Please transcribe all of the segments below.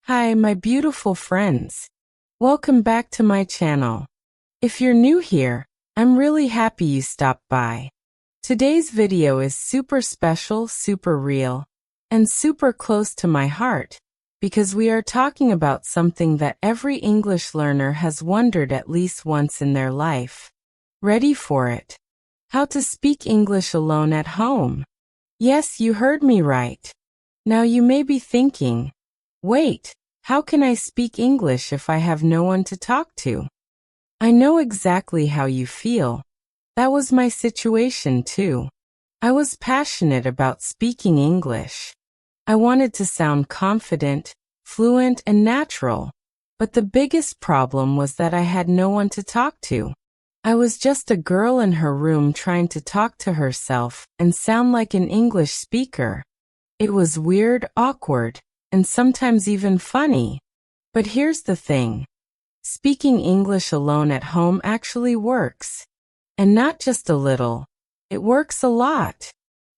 Hi, my beautiful friends. Welcome back to my channel. If you're new here, I'm really happy you stopped by. Today's video is super special, super real, and super close to my heart, because we are talking about something that every English learner has wondered at least once in their life. Ready for it? How to speak English alone at home. Yes, you heard me right. Now you may be thinking, wait, how can I speak English if I have no one to talk to? I know exactly how you feel. That was my situation too. I was passionate about speaking English. I wanted to sound confident, fluent, and natural. But the biggest problem was that I had no one to talk to. I was just a girl in her room trying to talk to herself and sound like an English speaker. It was weird, awkward, and sometimes even funny. But here's the thing. Speaking English alone at home actually works. And not just a little. It works a lot.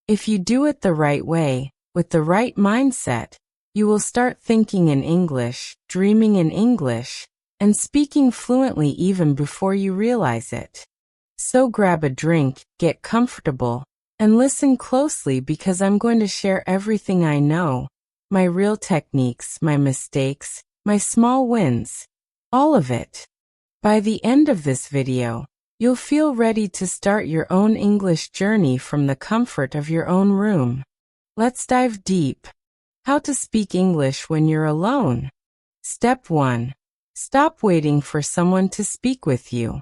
If you do it the right way, with the right mindset, you will start thinking in English, dreaming in English, and speaking fluently even before you realize it. So grab a drink, get comfortable, and listen closely because I'm going to share everything I know, my real techniques, my mistakes, my small wins, all of it. By the end of this video, you'll feel ready to start your own English journey from the comfort of your own room. Let's dive deep. How to speak English when you're alone. Step 1. Stop waiting for someone to speak with you.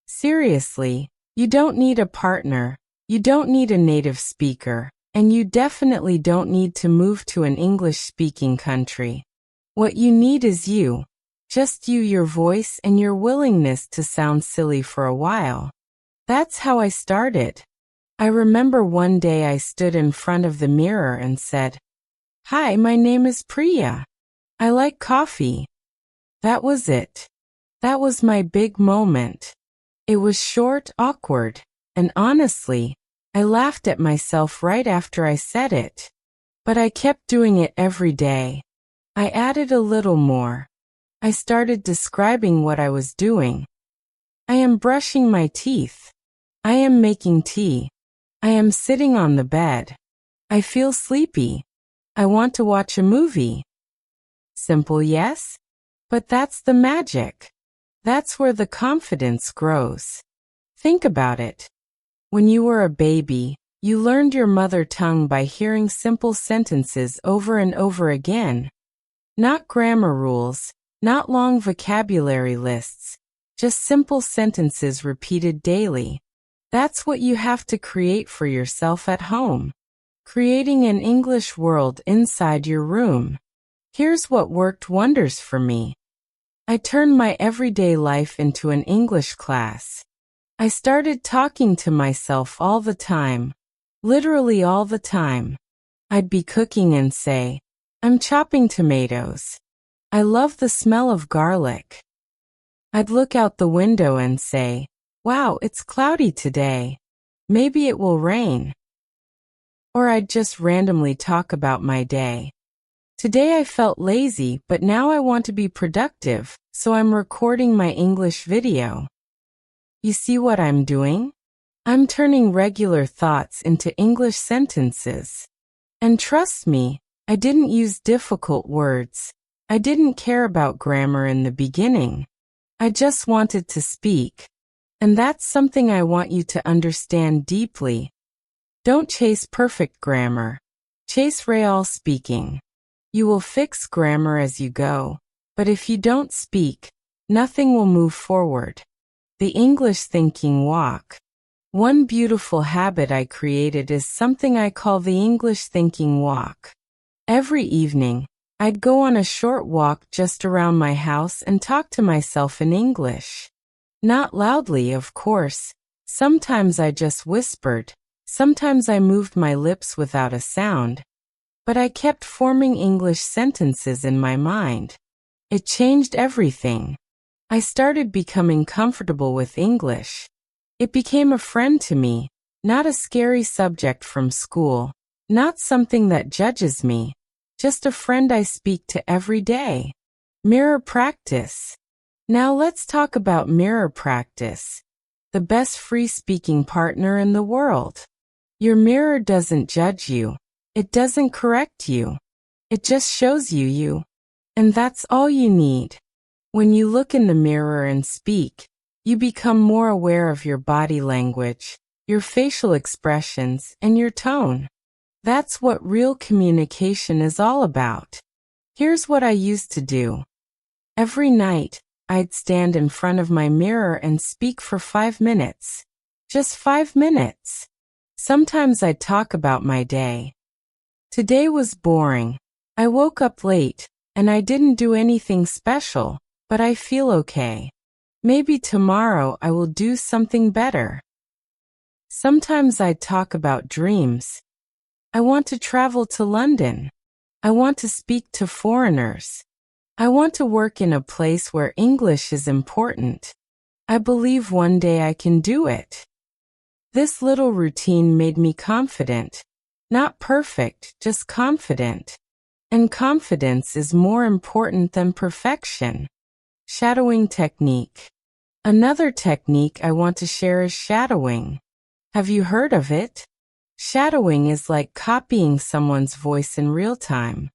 Seriously, you don't need a partner. You don't need a native speaker, and you definitely don't need to move to an English-speaking country. What you need is you. Just you, your voice, and your willingness to sound silly for a while. That's how I started. I remember one day I stood in front of the mirror and said, "Hi, my name is Priya. I like coffee." That was it. That was my big moment. It was short, awkward, and honestly, I laughed at myself right after I said it. But I kept doing it every day. I added a little more. I started describing what I was doing. I am brushing my teeth. I am making tea. I am sitting on the bed. I feel sleepy. I want to watch a movie. Simple, yes? But that's the magic. That's where the confidence grows. Think about it. When you were a baby, you learned your mother tongue by hearing simple sentences over and over again. Not grammar rules, not long vocabulary lists, just simple sentences repeated daily. That's what you have to create for yourself at home. Creating an English world inside your room. Here's what worked wonders for me. I turned my everyday life into an English class. I started talking to myself all the time. Literally all the time. I'd be cooking and say, "I'm chopping tomatoes. I love the smell of garlic." I'd look out the window and say, "Wow, it's cloudy today. Maybe it will rain." Or I'd just randomly talk about my day. "Today I felt lazy, but now I want to be productive, so I'm recording my English video." You see what I'm doing? I'm turning regular thoughts into English sentences. And trust me, I didn't use difficult words. I didn't care about grammar in the beginning. I just wanted to speak. And that's something I want you to understand deeply. Don't chase perfect grammar. Chase real speaking. You will fix grammar as you go. But if you don't speak, nothing will move forward. The English thinking walk. One beautiful habit I created is something I call the English thinking walk. Every evening, I'd go on a short walk just around my house and talk to myself in English. Not loudly, of course. Sometimes I just whispered. Sometimes I moved my lips without a sound. But I kept forming English sentences in my mind. It changed everything. I started becoming comfortable with English. It became a friend to me, not a scary subject from school, not something that judges me, just a friend I speak to every day. Mirror practice. Now let's talk about mirror practice, the best free speaking partner in the world. Your mirror doesn't judge you. It doesn't correct you. It just shows you you. And that's all you need. When you look in the mirror and speak, you become more aware of your body language, your facial expressions, and your tone. That's what real communication is all about. Here's what I used to do. Every night, I'd stand in front of my mirror and speak for 5 minutes. Just 5 minutes. Sometimes I'd talk about my day. Today was boring. I woke up late, and I didn't do anything special, but I feel okay. Maybe tomorrow I will do something better. Sometimes I'd talk about dreams. I want to travel to London. I want to speak to foreigners. I want to work in a place where English is important. I believe one day I can do it. This little routine made me confident. Not perfect, just confident. And confidence is more important than perfection. Shadowing technique. Another technique I want to share is shadowing. Have you heard of it? Shadowing is like copying someone's voice in real time.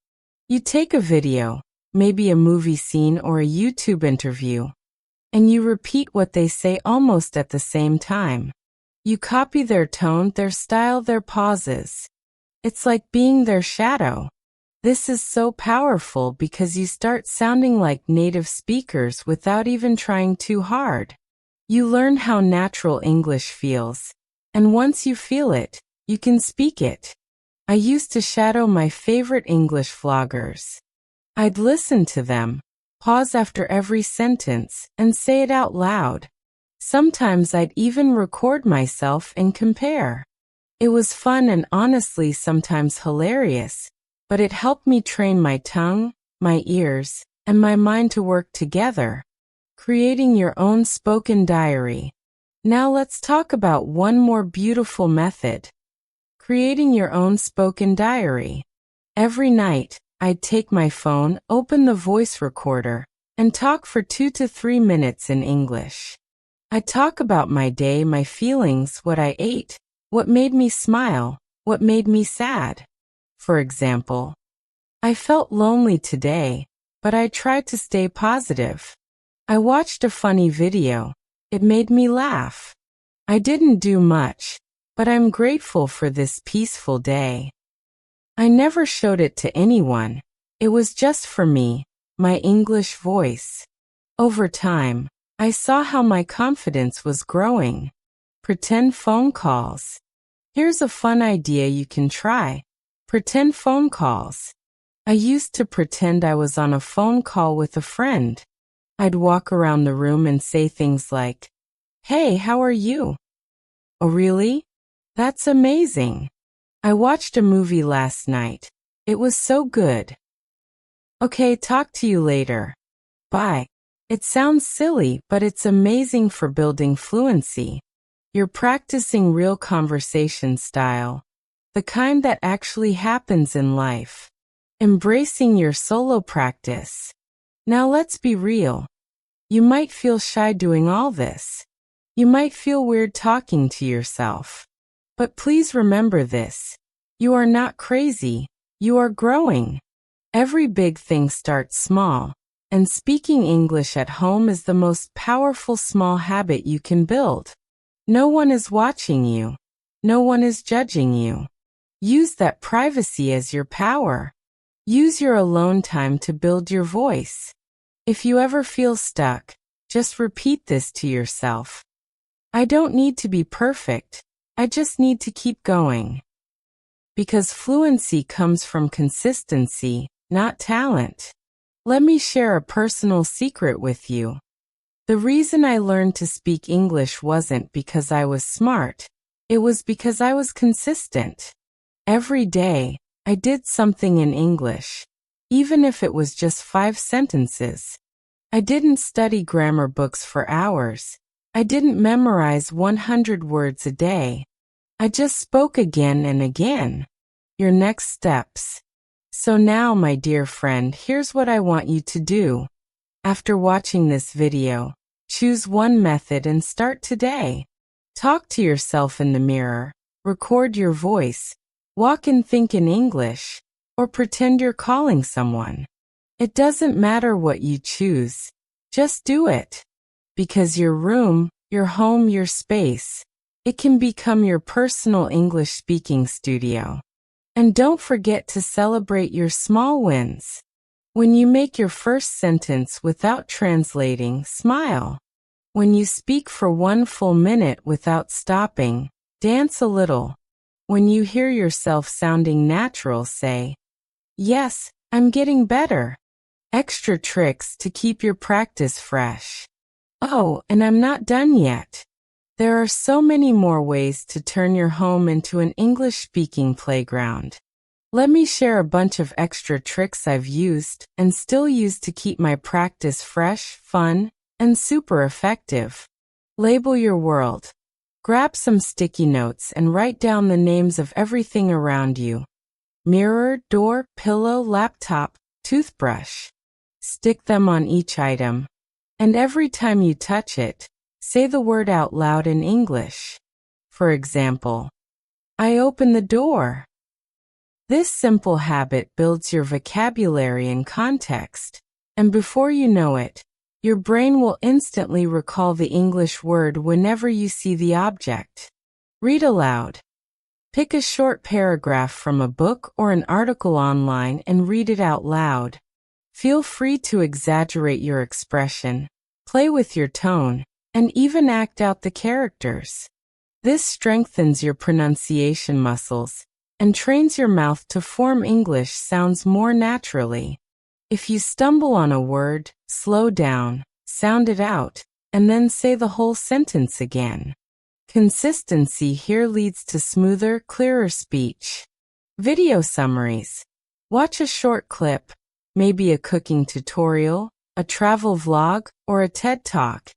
You take a video, maybe a movie scene or a YouTube interview, and you repeat what they say almost at the same time. You copy their tone, their style, their pauses. It's like being their shadow. This is so powerful because you start sounding like native speakers without even trying too hard. You learn how natural English feels, and once you feel it, you can speak it. I used to shadow my favorite English vloggers. I'd listen to them, pause after every sentence, and say it out loud. Sometimes I'd even record myself and compare. It was fun and honestly sometimes hilarious, but it helped me train my tongue, my ears, and my mind to work together. Creating your own spoken diary. Now let's talk about one more beautiful method. Creating your own spoken diary. Every night, I'd take my phone, open the voice recorder, and talk for 2 to 3 minutes in English. I'd talk about my day, my feelings, what I ate, what made me smile, what made me sad. For example, I felt lonely today, but I tried to stay positive. I watched a funny video. It made me laugh. I didn't do much, but I'm grateful for this peaceful day. I never showed it to anyone. It was just for me, my English voice. Over time, I saw how my confidence was growing. Pretend phone calls. Here's a fun idea you can try. Pretend phone calls. I used to pretend I was on a phone call with a friend. I'd walk around the room and say things like, "Hey, how are you?" "Oh, really? That's amazing. I watched a movie last night. It was so good. Okay, talk to you later. Bye." It sounds silly, but it's amazing for building fluency. You're practicing real conversation style, the kind that actually happens in life. Embracing your solo practice. Now let's be real. You might feel shy doing all this. You might feel weird talking to yourself. But please remember this. You are not crazy. You are growing. Every big thing starts small, and speaking English at home is the most powerful small habit you can build. No one is watching you. No one is judging you. Use that privacy as your power. Use your alone time to build your voice. If you ever feel stuck, just repeat this to yourself. I don't need to be perfect. I just need to keep going. Because fluency comes from consistency, not talent. Let me share a personal secret with you. The reason I learned to speak English wasn't because I was smart. It was because I was consistent. Every day, I did something in English, even if it was just 5 sentences. I didn't study grammar books for hours. I didn't memorize 100 words a day. I just spoke again and again. Your next steps. So now, my dear friend, here's what I want you to do. After watching this video, choose one method and start today. Talk to yourself in the mirror, record your voice, walk and think in English, or pretend you're calling someone. It doesn't matter what you choose. Just do it. Because your room, your home, your space, it can become your personal English speaking studio. And don't forget to celebrate your small wins. When you make your first sentence without translating, smile. When you speak for 1 full minute without stopping, dance a little. When you hear yourself sounding natural, say, "Yes, I'm getting better." Extra tricks to keep your practice fresh. Oh, and I'm not done yet. There are so many more ways to turn your home into an English-speaking playground. Let me share a bunch of extra tricks I've used and still use to keep my practice fresh, fun, and super effective. Label your world. Grab some sticky notes and write down the names of everything around you. Mirror, door, pillow, laptop, toothbrush. Stick them on each item. And every time you touch it, say the word out loud in English. For example, I open the door. This simple habit builds your vocabulary and context, and before you know it, your brain will instantly recall the English word whenever you see the object. Read aloud. Pick a short paragraph from a book or an article online and read it out loud. Feel free to exaggerate your expression, play with your tone, and even act out the characters. This strengthens your pronunciation muscles and trains your mouth to form English sounds more naturally. If you stumble on a word, slow down, sound it out, and then say the whole sentence again. Consistency here leads to smoother, clearer speech. Video summaries. Watch a short clip, maybe a cooking tutorial, a travel vlog, or a TED Talk,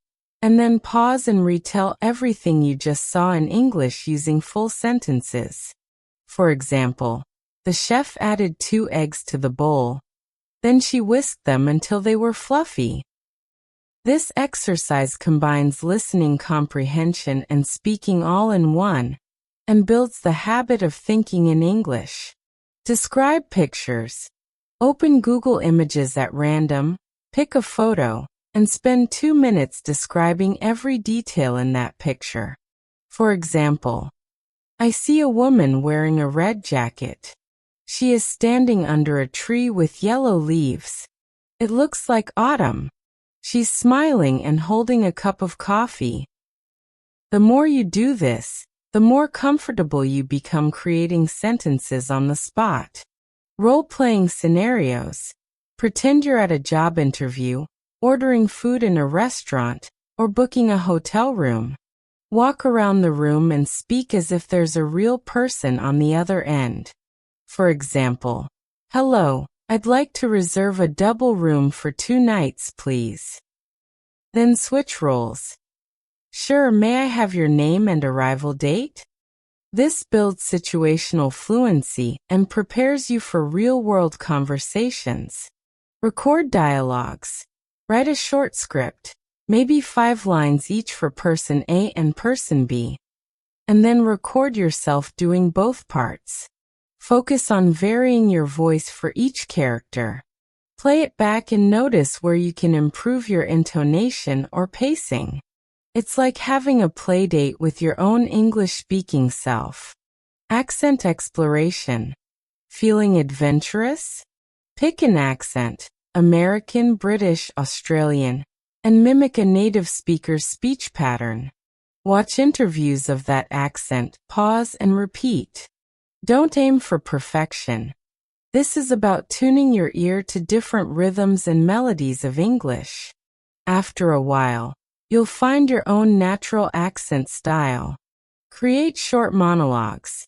and then pause and retell everything you just saw in English using full sentences. For example, the chef added 2 eggs to the bowl. Then she whisked them until they were fluffy. This exercise combines listening comprehension and speaking all in one, and builds the habit of thinking in English. Describe pictures. Open Google Images at random, pick a photo, and spend 2 minutes describing every detail in that picture. For example, I see a woman wearing a red jacket. She is standing under a tree with yellow leaves. It looks like autumn. She's smiling and holding a cup of coffee. The more you do this, the more comfortable you become creating sentences on the spot. Role-playing scenarios. Pretend you're at a job interview, ordering food in a restaurant, or booking a hotel room. Walk around the room and speak as if there's a real person on the other end. For example, "Hello, I'd like to reserve a double room for 2 nights, please." Then switch roles. "Sure, may I have your name and arrival date?" This builds situational fluency and prepares you for real-world conversations. Record dialogues. Write a short script, maybe 5 lines each for person A and person B, and then record yourself doing both parts. Focus on varying your voice for each character. Play it back and notice where you can improve your intonation or pacing. It's like having a play date with your own English-speaking self. Accent exploration. Feeling adventurous? Pick an accent, American, British, Australian, and mimic a native speaker's speech pattern. Watch interviews of that accent, pause and repeat. Don't aim for perfection. This is about tuning your ear to different rhythms and melodies of English. After a while, you'll find your own natural accent style. Create short monologues.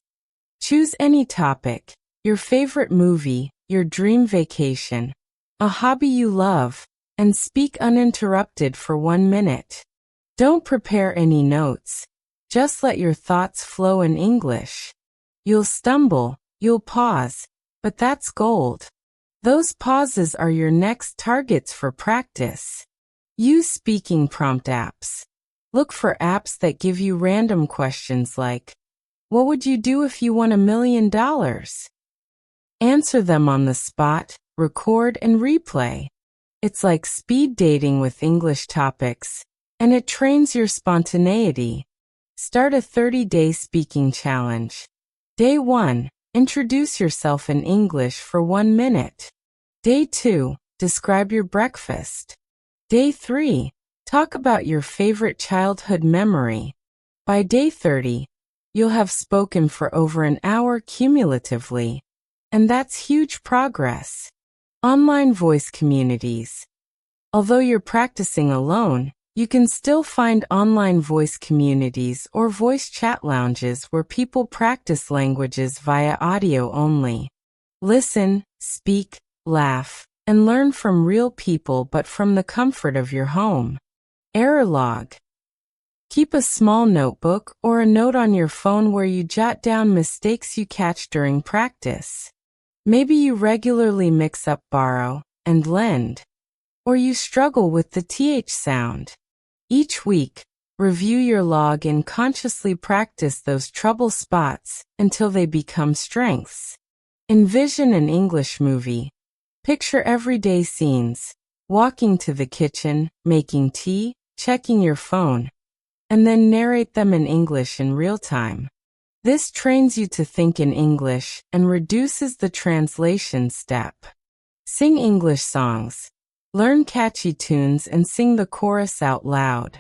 Choose any topic, your favorite movie, your dream vacation, a hobby you love, and speak uninterrupted for 1 minute. Don't prepare any notes. Just let your thoughts flow in English. You'll stumble, you'll pause, But that's gold. Those pauses are your next targets for practice. Use speaking prompt apps. Look for apps that give you random questions like, what would you do if you won $1 million? Answer them on the spot, record and replay. It's like speed dating with English topics, and it trains your spontaneity. Start a 30-day speaking challenge. Day 1, introduce yourself in English for 1 minute. Day 2, describe your breakfast. Day 3, talk about your favorite childhood memory. By day 30, you'll have spoken for over an hour cumulatively, and that's huge progress. Online voice communities. Although you're practicing alone, you can still find online voice communities or voice chat lounges where people practice languages via audio only. Listen, speak, laugh, and learn from real people but from the comfort of your home. Error log. Keep a small notebook or a note on your phone where you jot down mistakes you catch during practice. Maybe you regularly mix up borrow and lend, or you struggle with the th sound. Each week, review your log and consciously practice those trouble spots until they become strengths. Envision an English movie. Picture everyday scenes, walking to the kitchen, making tea, checking your phone, and then narrate them in English in real time. This trains you to think in English and reduces the translation step. Sing English songs. Learn catchy tunes and sing the chorus out loud.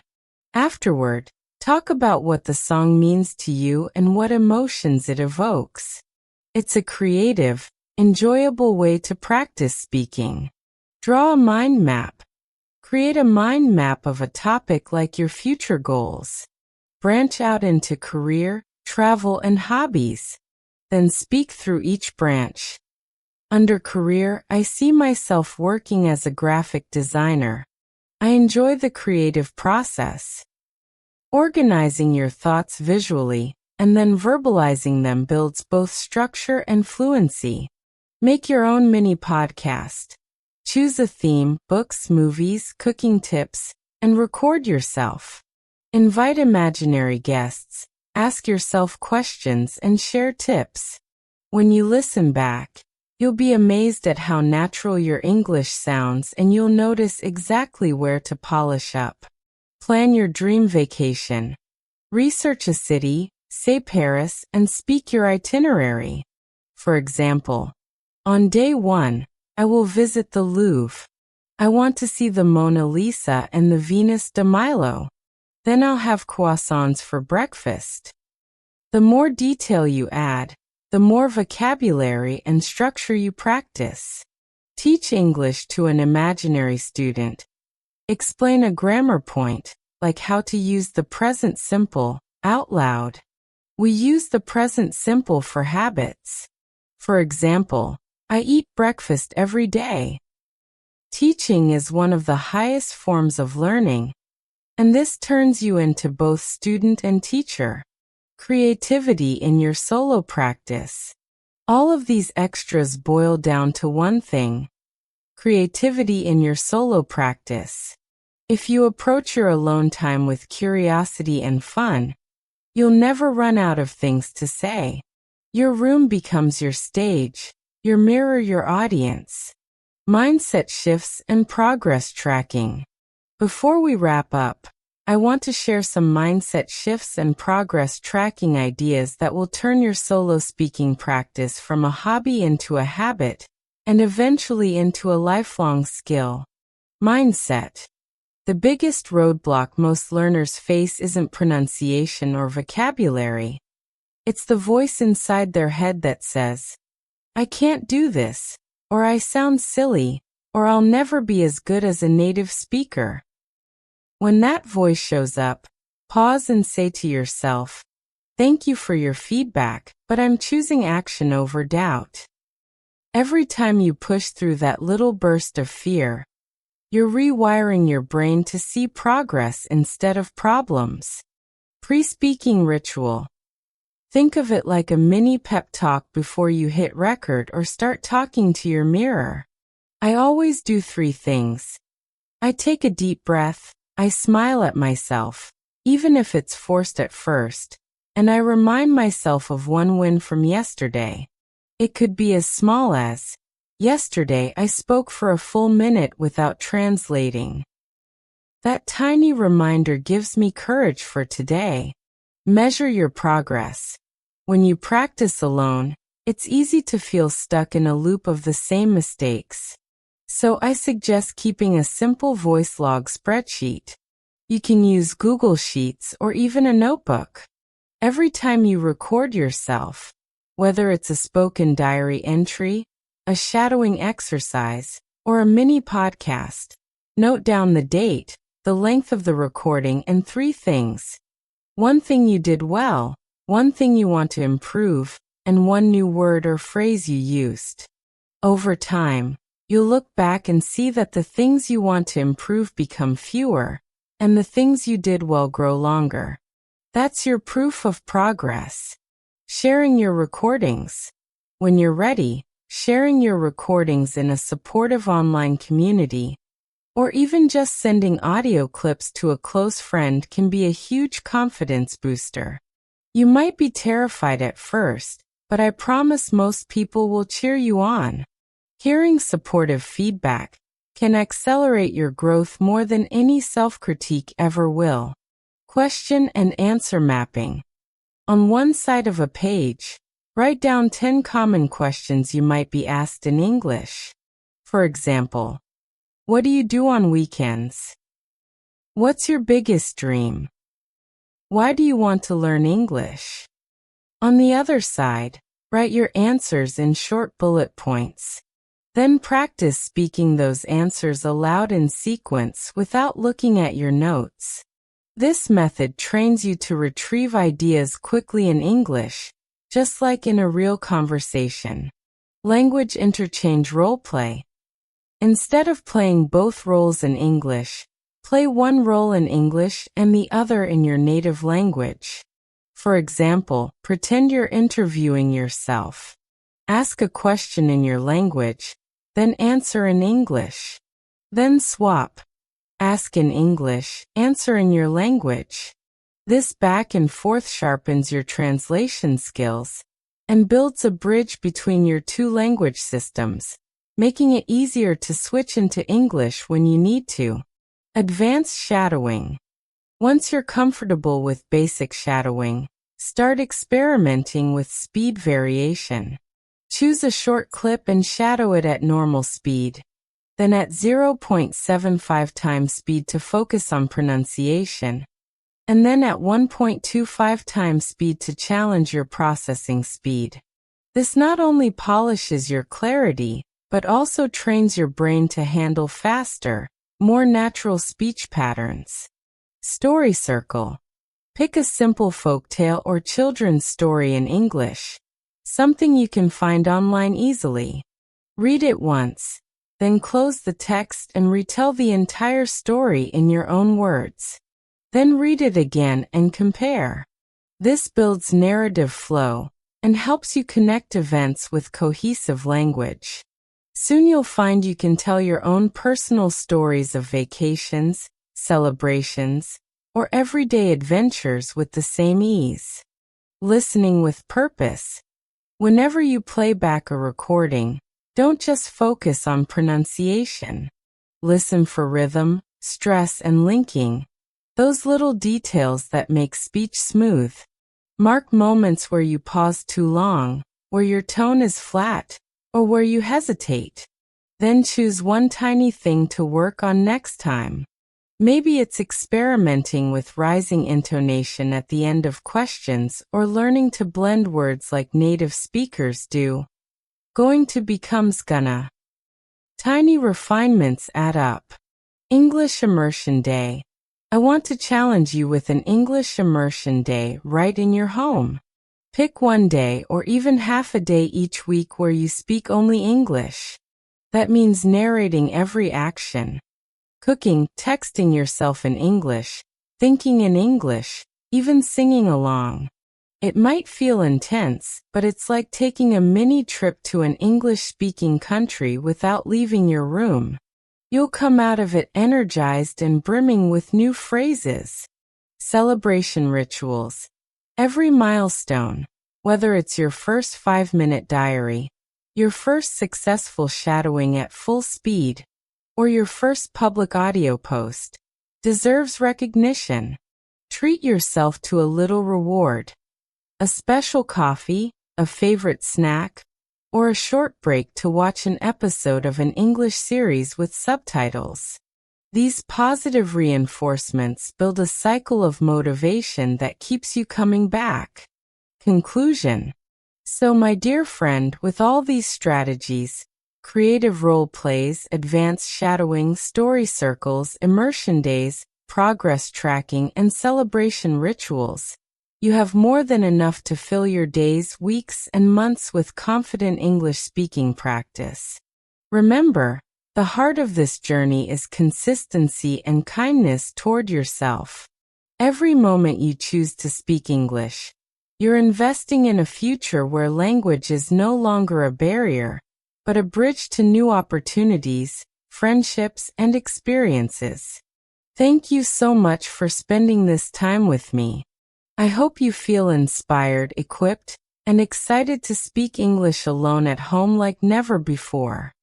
Afterward, talk about what the song means to you and what emotions it evokes. It's a creative, enjoyable way to practice speaking. Draw a mind map. Create a mind map of a topic like your future goals. Branch out into career, travel, and hobbies. Then speak through each branch. Under career, I see myself working as a graphic designer. I enjoy the creative process. Organizing your thoughts visually and then verbalizing them builds both structure and fluency. Make your own mini podcast. Choose a theme, books, movies, cooking tips, and record yourself. Invite imaginary guests, ask yourself questions, and share tips. When you listen back, you'll be amazed at how natural your English sounds, and you'll notice exactly where to polish up. Plan your dream vacation. Research a city, say Paris, and speak your itinerary. For example, on day 1, I will visit the Louvre. I want to see the Mona Lisa and the Venus de Milo. Then I'll have croissants for breakfast. The more detail you add, the more vocabulary and structure you practice. Teach English to an imaginary student. Explain a grammar point, like how to use the present simple, out loud. We use the present simple for habits. For example, I eat breakfast every day. Teaching is one of the highest forms of learning, and this turns you into both student and teacher. Creativity in your solo practice. All of these extras boil down to one thing: creativity in your solo practice. If you approach your alone time with curiosity and fun, you'll never run out of things to say. Your room becomes your stage, your mirror your audience. Mindset shifts and progress tracking. Before we wrap up, I want to share some mindset shifts and progress tracking ideas that will turn your solo speaking practice from a hobby into a habit, and eventually into a lifelong skill. Mindset. The biggest roadblock most learners face isn't pronunciation or vocabulary. It's the voice inside their head that says, I can't do this, or I sound silly, or I'll never be as good as a native speaker. When that voice shows up, pause and say to yourself, thank you for your feedback, but I'm choosing action over doubt. Every time you push through that little burst of fear, you're rewiring your brain to see progress instead of problems. Pre-speaking ritual. Think of it like a mini pep talk before you hit record or start talking to your mirror. I always do 3 things. I take a deep breath, I smile at myself, even if it's forced at first, and I remind myself of one win from yesterday. It could be as small as, yesterday I spoke for a full minute without translating. That tiny reminder gives me courage for today. Measure your progress. When you practice alone, it's easy to feel stuck in a loop of the same mistakes. So I suggest keeping a simple voice log spreadsheet. You can use Google Sheets or even a notebook. Every time you record yourself, whether it's a spoken diary entry, a shadowing exercise, or a mini podcast, note down the date, the length of the recording, and 3 things. 1 thing you did well, 1 thing you want to improve, and 1 new word or phrase you used. Over time, you'll look back and see that the things you want to improve become fewer, and the things you did well grow longer. That's your proof of progress. Sharing your recordings. When you're ready, sharing your recordings in a supportive online community, or even just sending audio clips to a close friend can be a huge confidence booster. You might be terrified at first, but I promise most people will cheer you on. Hearing supportive feedback can accelerate your growth more than any self-critique ever will. Question and answer mapping. On one side of a page, write down 10 common questions you might be asked in English. For example, what do you do on weekends? What's your biggest dream? Why do you want to learn English? On the other side, write your answers in short bullet points. Then practice speaking those answers aloud in sequence without looking at your notes. This method trains you to retrieve ideas quickly in English, just like in a real conversation. Language interchange roleplay. Instead of playing both roles in English, play one role in English and the other in your native language. For example, pretend you're interviewing yourself. Ask a question in your language, then answer in English. Then swap. Ask in English, answer in your language. This back and forth sharpens your translation skills and builds a bridge between your 2 language systems, making it easier to switch into English when you need to. Advanced shadowing. Once you're comfortable with basic shadowing, start experimenting with speed variation. Choose a short clip and shadow it at normal speed, then at 0.75 times speed to focus on pronunciation, and then at 1.25 times speed to challenge your processing speed. This not only polishes your clarity, but also trains your brain to handle faster, more natural speech patterns. Story circle. Pick a simple folktale or children's story in English, something you can find online easily. Read it once, then close the text and retell the entire story in your own words. Then read it again and compare. This builds narrative flow and helps you connect events with cohesive language. Soon you'll find you can tell your own personal stories of vacations, celebrations, or everyday adventures with the same ease. Listening with purpose. Whenever you play back a recording, don't just focus on pronunciation. Listen for rhythm, stress, and linking. Those little details that make speech smooth. Mark moments where you pause too long, where your tone is flat, or where you hesitate. Then choose one tiny thing to work on next time. Maybe it's experimenting with rising intonation at the end of questions or learning to blend words like native speakers do. Going to becomes gonna. Tiny refinements add up. English Immersion Day. I want to challenge you with an English Immersion Day right in your home. Pick one day or even half a day each week where you speak only English. That means narrating every action. Cooking, texting yourself in English, thinking in English, even singing along. It might feel intense, but it's like taking a mini trip to an English-speaking country without leaving your room. You'll come out of it energized and brimming with new phrases. Celebration rituals. Every milestone, whether it's your first 5-minute diary, your first successful shadowing at full speed, or your first public audio post, deserves recognition. Treat yourself to a little reward. A special coffee, a favorite snack, or a short break to watch an episode of an English series with subtitles. These positive reinforcements build a cycle of motivation that keeps you coming back. Conclusion. So, my dear friend, with all these strategies, creative role plays, advanced shadowing, story circles, immersion days, progress tracking, and celebration rituals, you have more than enough to fill your days, weeks, and months with confident English speaking practice. Remember, the heart of this journey is consistency and kindness toward yourself. Every moment you choose to speak English, you're investing in a future where language is no longer a barrier, but a bridge to new opportunities, friendships, and experiences. Thank you so much for spending this time with me. I hope you feel inspired, equipped, and excited to speak English alone at home like never before.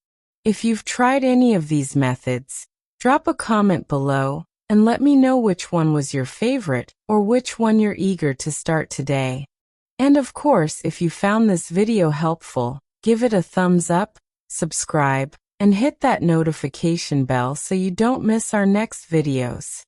If you've tried any of these methods, drop a comment below and let me know which one was your favorite or which one you're eager to start today. And of course, if you found this video helpful, give it a thumbs up, subscribe, and hit that notification bell so you don't miss our next videos.